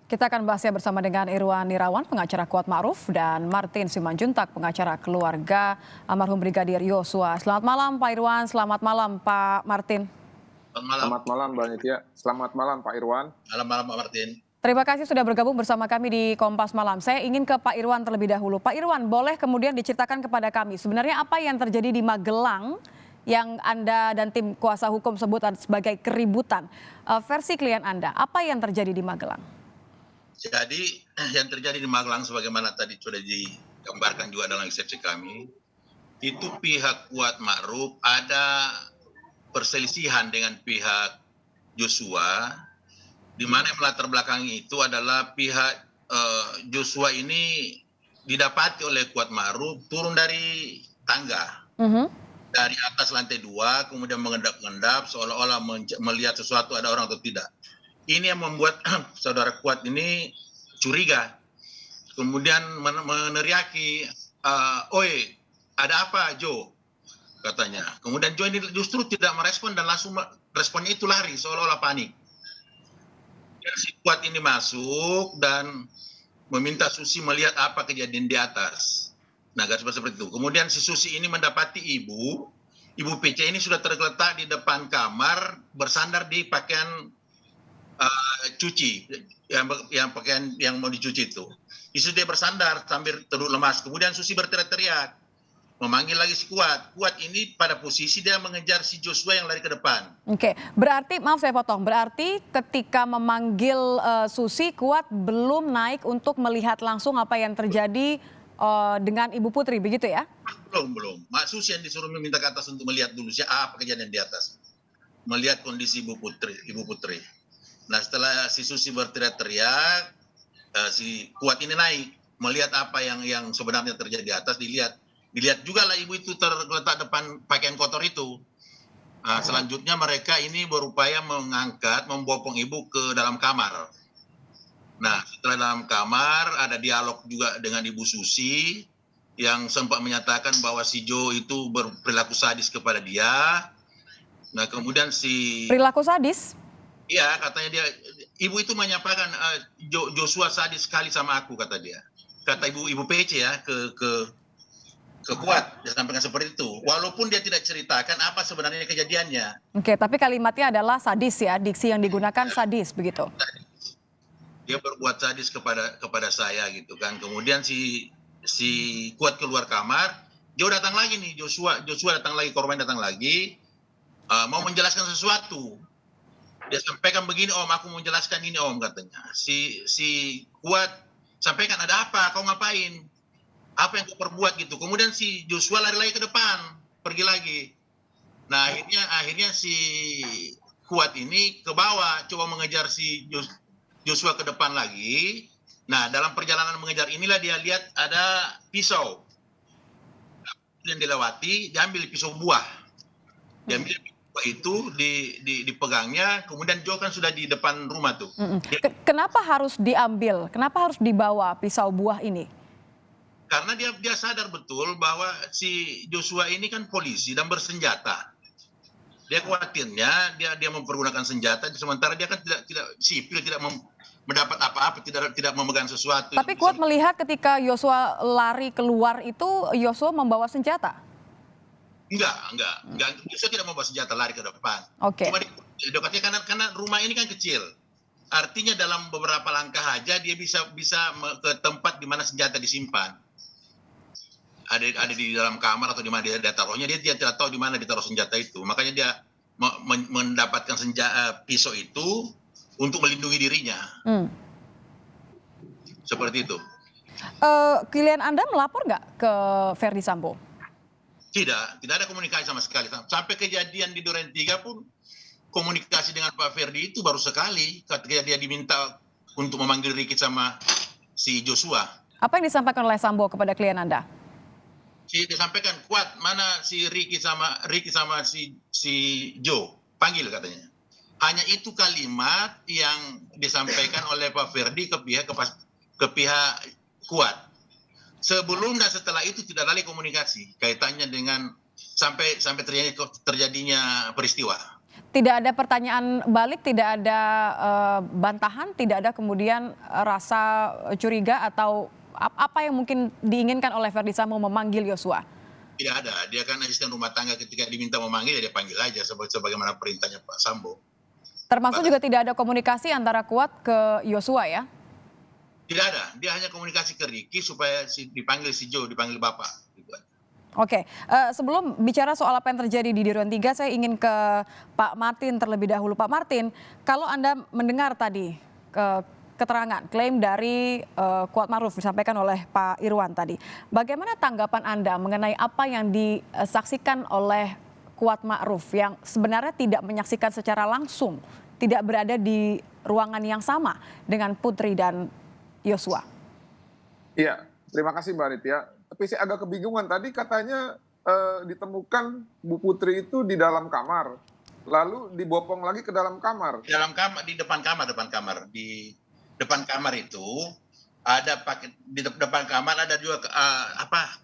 Kita akan bahasnya bersama dengan Irwan Nirawan, pengacara Kuat Ma'ruf, dan Martin Simanjuntak, pengacara keluarga almarhum Brigadir Yosua. Selamat malam Pak Irwan, selamat malam Pak Martin. Selamat malam Mbak Nitya, selamat malam Pak Irwan. Malam Pak Martin. Terima kasih sudah bergabung bersama kami di Kompas Malam. Saya ingin ke Pak Irwan terlebih dahulu. Pak Irwan, boleh kemudian diceritakan kepada kami sebenarnya apa yang terjadi di Magelang yang Anda dan tim kuasa hukum sebut sebagai keributan. Versi klien Anda, apa yang terjadi di Magelang? Jadi yang terjadi di Magelang sebagaimana tadi sudah digambarkan juga dalam eksepsi kami, itu pihak Kuat Ma'ruf ada perselisihan dengan pihak Joshua, di mana yang melatar belakangi itu adalah pihak Joshua ini didapati oleh Kuat Ma'ruf turun dari tangga. Dari atas lantai 2, kemudian mengendap-endap seolah-olah melihat sesuatu ada orang atau tidak. Ini yang membuat saudara Kuat ini curiga. Kemudian meneriaki, "Oi, ada apa Jo?" katanya. Kemudian Jo ini justru tidak merespon dan langsung responnya itu lari seolah-olah panik. Dan si Kuat ini masuk dan meminta Susi melihat apa kejadian di atas. Nah, seperti itu. Kemudian si Susi ini mendapati Ibu PC ini sudah tergeletak di depan kamar bersandar di pakaian cuci, yang pakaian yang mau dicuci itu. Isu dia bersandar sambil duduk lemas. Kemudian Susi berteriak-teriak, memanggil lagi si Kuat. Kuat ini pada posisi dia mengejar si Joshua yang lari ke depan. Oke, berarti maaf saya potong. Berarti ketika memanggil Susi, Kuat belum naik untuk melihat langsung apa yang terjadi dengan Ibu Putri, begitu ya? Belum. Mak Susi yang disuruh meminta ke atas untuk melihat dulu apa kejadian di atas. Melihat kondisi Ibu Putri. Nah, setelah si Susi berteriak-teriak, si Kuat ini naik melihat apa yang sebenarnya terjadi di atas. Dilihat juga lah ibu itu tergeletak depan pakaian kotor itu. Nah, selanjutnya mereka ini berupaya membopong ibu ke dalam kamar. Nah, setelah dalam kamar ada dialog juga dengan Ibu Susi yang sempat menyatakan bahwa si Jo itu berperilaku sadis kepada dia. Nah, kemudian perilaku sadis? Iya, katanya ibu itu menyampaikan Joshua sadis sekali sama aku, kata dia. Kata ibu PC ya ke Kuat, dia sampaikan seperti itu. Walaupun dia tidak ceritakan apa sebenarnya kejadiannya. Oke, tapi kalimatnya adalah sadis ya, diksi yang digunakan sadis begitu. Dia berbuat sadis kepada saya gitu kan. Kemudian si Kuat keluar kamar, Jo datang lagi nih, Joshua datang lagi, korban datang lagi, mau menjelaskan sesuatu. Dia sampaikan begini, Om, aku mau jelaskan ini, Om, katanya. Si Kuat sampaikan, ada apa? Kau ngapain? Apa yang kau perbuat gitu? Kemudian si Joshua lari lagi ke depan, pergi lagi. Nah, akhirnya si Kuat ini ke bawah, coba mengejar si Joshua ke depan lagi. Nah, dalam perjalanan mengejar inilah dia lihat ada pisau. Yang dilewati, diambil pisau buah. Diambil itu dipegangnya, kemudian Jo kan sudah di depan rumah tuh. Kenapa harus diambil? Kenapa harus dibawa pisau buah ini? Karena dia sadar betul bahwa si Joshua ini kan polisi dan bersenjata. Dia khawatirnya dia mempergunakan senjata, sementara dia kan tidak sipil, tidak mendapat apa-apa, tidak memegang sesuatu. Tapi Kuat melihat ketika Joshua lari keluar itu Joshua membawa senjata. Enggak. Joshua tidak membawa senjata lari ke depan. Oke. Cuma dekatnya karena rumah ini kan kecil. Artinya dalam beberapa langkah aja dia bisa ke tempat di mana senjata disimpan. Ada di dalam kamar atau di mana dia taruhnya, dia tidak tahu di mana ditaruh senjata itu. Makanya dia mendapatkan pisau itu untuk melindungi dirinya. Seperti itu. Klien Anda melapor nggak ke Verdi Sambo? Tidak ada komunikasi sama sekali. Sampai kejadian di Duren 3 pun komunikasi dengan Pak Verdi itu baru sekali ketika dia diminta untuk memanggil Ricky sama si Joshua. Apa yang disampaikan oleh Sambo kepada klien Anda? Disampaikan, Kuat, mana si Ricky sama si Jo, panggil katanya. Hanya itu kalimat yang disampaikan oleh Pak Verdi ke pihak Kuat. Sebelum dan setelah itu tidak ada lagi komunikasi kaitannya dengan sampai terjadinya peristiwa. Tidak ada pertanyaan balik, tidak ada bantahan, tidak ada kemudian rasa curiga atau apa yang mungkin diinginkan oleh Verdi Sambo memanggil Yosua? Tidak ada, dia kan asisten rumah tangga, ketika diminta memanggil ya dia panggil aja sebagaimana perintahnya Pak Sambo. Termasuk juga tidak ada komunikasi antara Kuat ke Yosua ya? Tidak ada, dia hanya komunikasi ke Ricky supaya dipanggil si Joe, dipanggil Bapak. Oke, sebelum bicara soal apa yang terjadi di Dirwan 3, saya ingin ke Pak Martin terlebih dahulu. Pak Martin, kalau Anda mendengar tadi keterangan, klaim dari Kuat Ma'ruf disampaikan oleh Pak Irwan tadi, bagaimana tanggapan Anda mengenai apa yang disaksikan oleh Kuat Ma'ruf yang sebenarnya tidak menyaksikan secara langsung, tidak berada di ruangan yang sama dengan Putri dan Yosua? Iya, terima kasih Mbak Nitya. Tapi saya agak kebingungan tadi katanya ditemukan Bu Putri itu di dalam kamar, lalu dibopong lagi ke dalam kamar. Di dalam kamar, di depan kamar. Di depan kamar itu ada paket, di depan kamar ada juga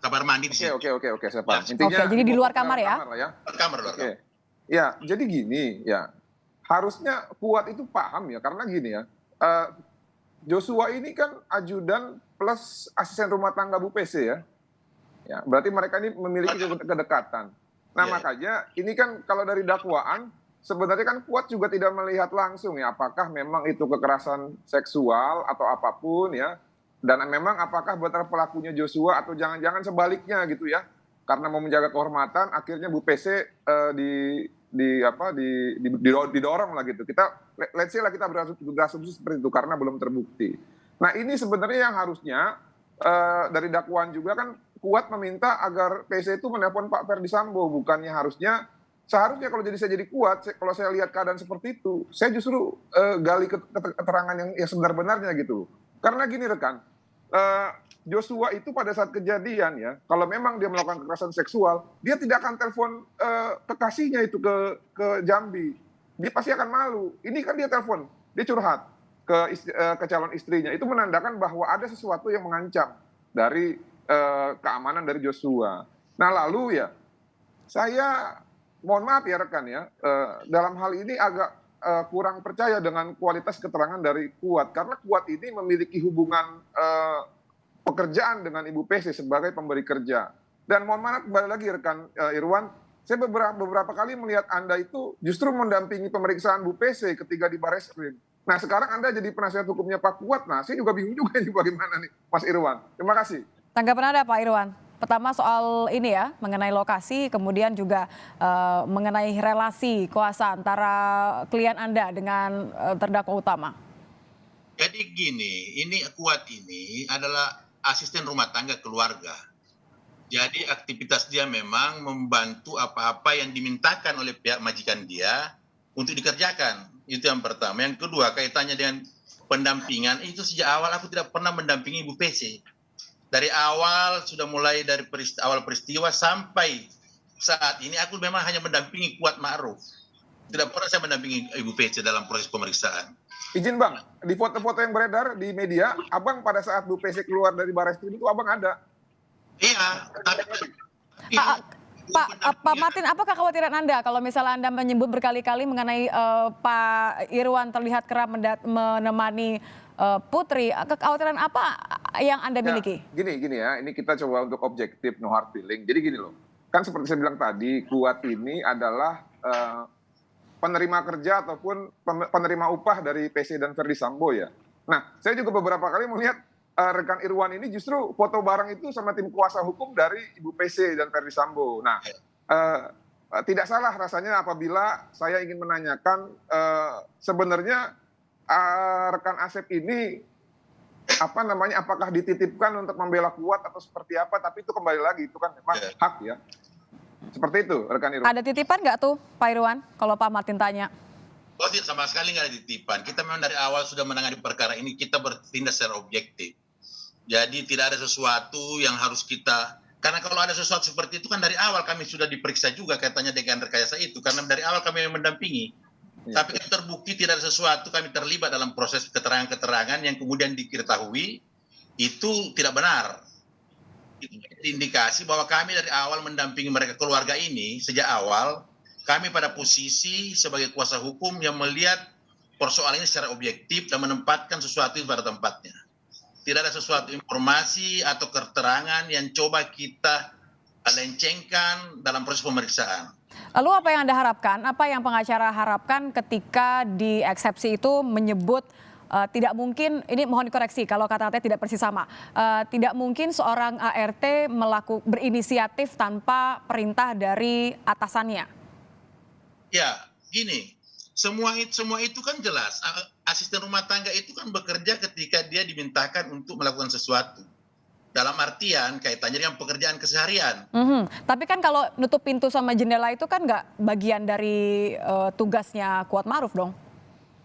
kamar mandi di situ. Oke, saya paham. Ya. Intinya Oke, jadi di luar dibopong ke kamar dalam ya? kamar lah ya. Kamar luar. Oke. Ya, jadi gini ya. Harusnya Kuat itu paham ya, karena gini ya. Joshua ini kan ajudan plus asisten rumah tangga Bu PC ya. Ya, berarti mereka ini memiliki kedekatan. Nah, makanya ini kan kalau dari dakwaan sebenarnya kan Kuat juga tidak melihat langsung ya apakah memang itu kekerasan seksual atau apapun ya. Dan memang apakah benar pelakunya Joshua atau jangan-jangan sebaliknya gitu ya. Karena mau menjaga kehormatan akhirnya Bu PC didorong lah gitu. Let's say lah kita berasumsi seperti itu karena belum terbukti. Nah, ini sebenarnya yang harusnya dari dakwaan juga kan Kuat meminta agar PC itu menelpon Pak Verdi Sambo, bukannya seharusnya kalau saya jadi Kuat, kalau saya lihat keadaan seperti itu, saya justru gali keterangan yang sebenar-benarnya gitu. Karena gini rekan, Joshua itu pada saat kejadian ya, kalau memang dia melakukan kekerasan seksual, dia tidak akan telepon kekasihnya itu ke Jambi. Dia pasti akan malu. Ini kan dia telepon, dia curhat ke calon istrinya. Itu menandakan bahwa ada sesuatu yang mengancam dari keamanan dari Joshua. Nah lalu ya, saya mohon maaf ya rekan ya, dalam hal ini agak kurang percaya dengan kualitas keterangan dari Kuat. Karena Kuat ini memiliki hubungan pekerjaan dengan Ibu PC sebagai pemberi kerja. Dan mohon maaf kembali lagi rekan Irwan, saya beberapa kali melihat Anda itu justru mendampingi pemeriksaan Bu PC ketika di Barreskrim. Nah sekarang Anda jadi penasihat hukumnya Pak Kuat, nah saya juga bingung juga ini bagaimana nih Mas Irwan. Terima kasih. Tanggapan Anda Pak Irwan? Pertama soal ini ya, mengenai lokasi, kemudian juga mengenai relasi kuasa antara klien Anda dengan terdakwa utama. Jadi gini, Kuat ini adalah asisten rumah tangga keluarga. Jadi aktivitas dia memang membantu apa-apa yang dimintakan oleh pihak majikan dia untuk dikerjakan. Itu yang pertama. Yang kedua, kaitannya dengan pendampingan, itu sejak awal aku tidak pernah mendampingi Ibu PC. Dari awal, sudah mulai dari awal peristiwa sampai saat ini, aku memang hanya mendampingi Kuat Ma'ruf. Tidak pernah saya mendampingi Ibu PC dalam proses pemeriksaan. Izin Bang, di foto-foto yang beredar di media, Abang pada saat Bu PC keluar dari Barreskrim itu Abang ada. Iya, tapi Pak Martin, apa kekhawatiran Anda kalau misalnya Anda menyebut berkali-kali mengenai Pak Irwan terlihat kerap menemani Putri, kekhawatiran apa yang Anda miliki? Gini ya, ini kita coba untuk objektif, no hard feeling. Jadi gini loh, kan seperti saya bilang tadi, Kuat ini adalah penerima kerja ataupun penerima upah dari PC dan Verdi Sambo ya. Nah, saya juga beberapa kali melihat rekan Irwan ini justru foto bareng itu sama tim kuasa hukum dari Ibu PC dan Verdi Sambo. Nah, tidak salah rasanya apabila saya ingin menanyakan sebenarnya rekan Asep ini apakah dititipkan untuk membela Kuat atau seperti apa, tapi itu kembali lagi itu kan memang hak ya. Seperti itu rekan Irwan. Ada titipan nggak tuh Pak Irwan kalau Pak Martin tanya? Oh, sama sekali nggak ada titipan. Kita memang dari awal sudah menangani perkara ini, kita bertindak secara objektif. Jadi tidak ada sesuatu yang harus kita, karena kalau ada sesuatu seperti itu kan dari awal kami sudah diperiksa juga kaitannya dengan rekayasa itu, karena dari awal kami mendampingi. Tapi terbukti tidak ada sesuatu, kami terlibat dalam proses keterangan-keterangan yang kemudian diketahui itu tidak benar. Itu indikasi bahwa kami dari awal mendampingi mereka keluarga ini sejak awal kami pada posisi sebagai kuasa hukum yang melihat persoalan ini secara objektif dan menempatkan sesuatu pada tempatnya. Tidak ada sesuatu informasi atau keterangan yang coba kita lencengkan dalam proses pemeriksaan. Lalu apa yang Anda harapkan, apa yang pengacara harapkan ketika di eksepsi itu menyebut tidak mungkin, ini mohon dikoreksi kalau kata-katanya tidak persis sama, tidak mungkin seorang ART berinisiatif tanpa perintah dari atasannya? Ya, gini, semua itu kan jelas. Asisten rumah tangga itu kan bekerja ketika dia dimintakan untuk melakukan sesuatu. Dalam artian kaitannya dengan pekerjaan keseharian. Tapi kan kalau nutup pintu sama jendela itu kan nggak bagian dari tugasnya Kuat Ma'ruf dong?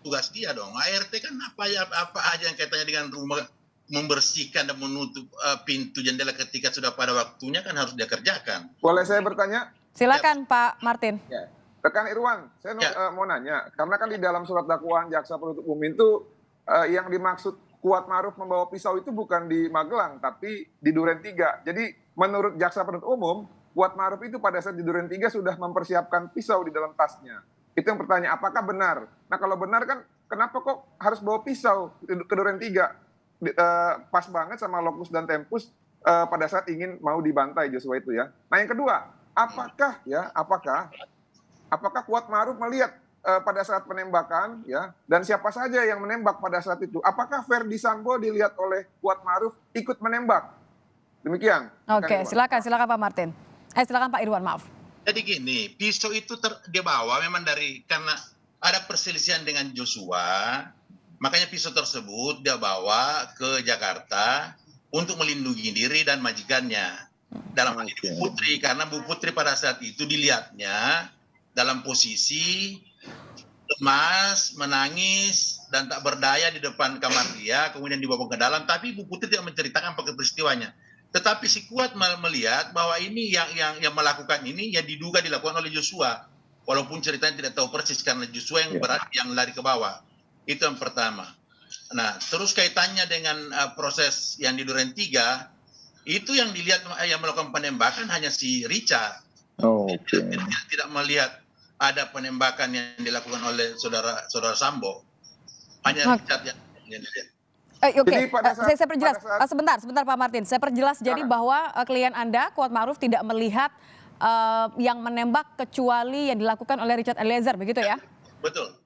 Tugas dia dong. ART kan apa aja yang kaitannya dengan rumah, membersihkan dan menutup pintu jendela ketika sudah pada waktunya kan harus dia kerjakan. Boleh saya bertanya? Silakan Pak Martin. Ya. Rekan Irwan, saya mau nanya, karena kan di dalam surat dakwaan jaksa penuntut umum itu yang dimaksud Kuat Ma'ruf membawa pisau itu bukan di Magelang, tapi di Duren 3. Jadi menurut jaksa penuntut umum, Kuat Ma'ruf itu pada saat di Duren 3 sudah mempersiapkan pisau di dalam tasnya. Itu yang pertanyaan, apakah benar? Nah kalau benar kan, kenapa kok harus bawa pisau ke Duren 3? Pas banget sama lokus dan tempus pada saat ingin mau dibantai Joshua itu ya. Nah yang kedua, apakah Kuat Ma'ruf melihat pada saat penembakan ya, dan siapa saja yang menembak pada saat itu? Apakah Verdi Sambo dilihat oleh Kuat Ma'ruf ikut menembak? Demikian. Oke, silakan Pak Martin. Silakan Pak Irwan, maaf. Jadi gini, pisau itu dia bawa memang karena ada perselisihan dengan Joshua, makanya pisau tersebut dia bawa ke Jakarta untuk melindungi diri dan majikannya. Dalam hal ini Bu Putri, karena Bu Putri pada saat itu dilihatnya dalam posisi lemas, menangis, dan tak berdaya di depan kamar dia, kemudian dibawa ke dalam, tapi Bu Putri tidak menceritakan peristiwanya. Tetapi si Kuat melihat bahwa ini yang melakukan ini yang diduga dilakukan oleh Joshua, walaupun ceritanya tidak tahu persis karena Joshua yang lari ke bawah. Itu yang pertama. Nah, terus kaitannya dengan proses yang di Duren 3, itu yang dilihat yang melakukan penembakan hanya si Richard. Tidak melihat ada penembakan yang dilakukan oleh saudara Sambo. Hanya Richard yang dilihat. Oke, saya perjelas. Sebentar Pak Martin. Saya perjelas jadi bahwa klien Anda, Kuat Ma'ruf, tidak melihat yang menembak kecuali yang dilakukan oleh Richard Eliezer, begitu ya? Betul.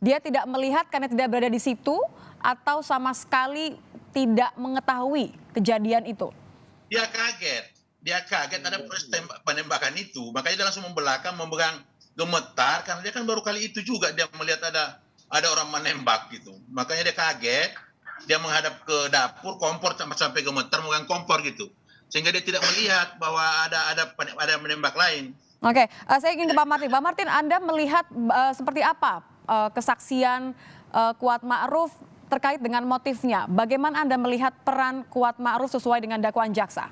Dia tidak melihat karena tidak berada di situ atau sama sekali tidak mengetahui kejadian itu? Dia kaget ada proses penembakan itu. Makanya dia langsung membelakang, memegang gemetar, karena dia kan baru kali itu juga dia melihat ada orang menembak gitu. Makanya dia kaget. Dia menghadap ke dapur, kompor sampai gemetar, megang kompor gitu, sehingga dia tidak melihat bahwa ada menembak lain. Oke, saya ingin ke Pak Martin. Pak Martin, Anda melihat seperti apa kesaksian Kuat Ma'ruf terkait dengan motifnya? Bagaimana Anda melihat peran Kuat Ma'ruf sesuai dengan dakwaan jaksa?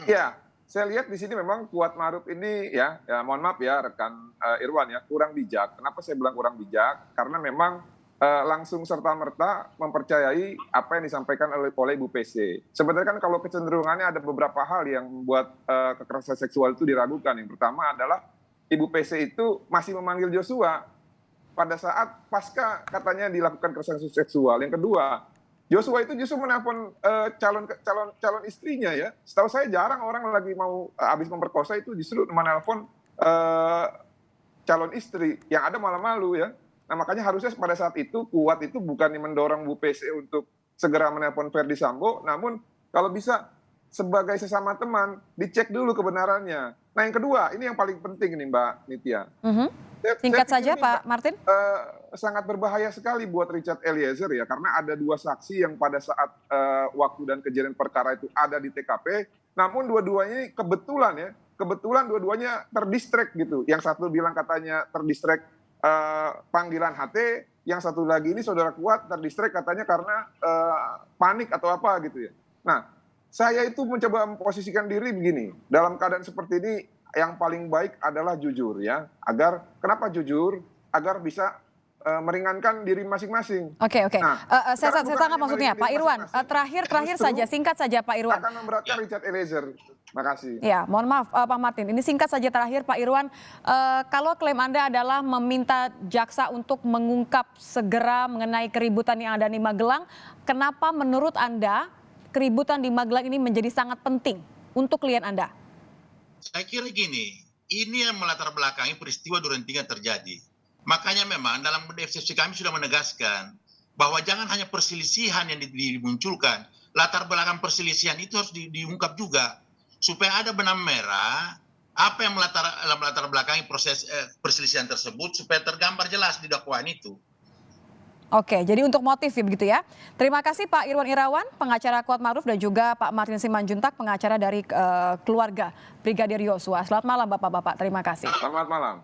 Ya, saya lihat di sini memang Kuat Ma'ruf ini ya mohon maaf ya rekan Irwan ya, kurang bijak. Kenapa saya bilang kurang bijak? Karena memang langsung serta-merta mempercayai apa yang disampaikan oleh Ibu PC. Sebenarnya kan kalau kecenderungannya ada beberapa hal yang membuat kekerasan seksual itu diragukan. Yang pertama adalah Ibu PC itu masih memanggil Joshua pada saat pasca katanya dilakukan kekerasan seksual. Yang kedua, Joshua itu justru menelpon calon istrinya ya. Setahu saya jarang orang lagi mau habis memperkosa itu justru menelpon calon istri, yang ada malah malu ya. Nah makanya harusnya pada saat itu Kuat itu bukannya mendorong Bu PC untuk segera menelpon Verdi Sambo, namun kalau bisa sebagai sesama teman dicek dulu kebenarannya. Nah yang kedua, ini yang paling penting nih Mbak Nitya. Singkat saja Pak Martin. Sangat berbahaya sekali buat Richard Eliezer ya, karena ada dua saksi yang pada saat waktu dan kejadian perkara itu ada di TKP, namun dua-duanya kebetulan dua-duanya terdistrek gitu. Yang satu bilang katanya terdistrek panggilan HT, yang satu lagi ini saudara Kuat terdistrek katanya karena panik atau apa gitu ya. Nah, saya itu mencoba memposisikan diri begini, dalam keadaan seperti ini yang paling baik adalah jujur ya, kenapa jujur? Agar bisa meringankan diri masing-masing. Oke. Nah, Saya sekarang bukan tangkap hanya maksudnya, meringankan Pak diri Irwan. masing-masing, Terakhir justru saja, singkat saja, Pak Irwan. akan memberatkan Richard Eliezer. Makasih. Ya, mohon maaf Pak Martin. Ini singkat saja terakhir Pak Irwan. Kalau klaim Anda adalah meminta jaksa untuk mengungkap segera mengenai keributan yang ada di Magelang, kenapa menurut Anda keributan di Magelang ini menjadi sangat penting untuk klien Anda? Saya kira gini, ini yang melatar belakangi peristiwa Duren 3 terjadi. Makanya memang dalam FCFC kami sudah menegaskan bahwa jangan hanya perselisihan yang dimunculkan, latar belakang perselisihan itu harus diungkap juga supaya ada benang merah apa yang melatar belakangi proses perselisihan tersebut supaya tergambar jelas di dakwaan itu. Oke, jadi untuk motif ya begitu ya. Terima kasih Pak Irwan Irawan, pengacara Kuat Ma'ruf, dan juga Pak Martin Simanjuntak, pengacara dari keluarga Brigadir Yosua. Selamat malam Bapak-bapak, terima kasih. Selamat malam.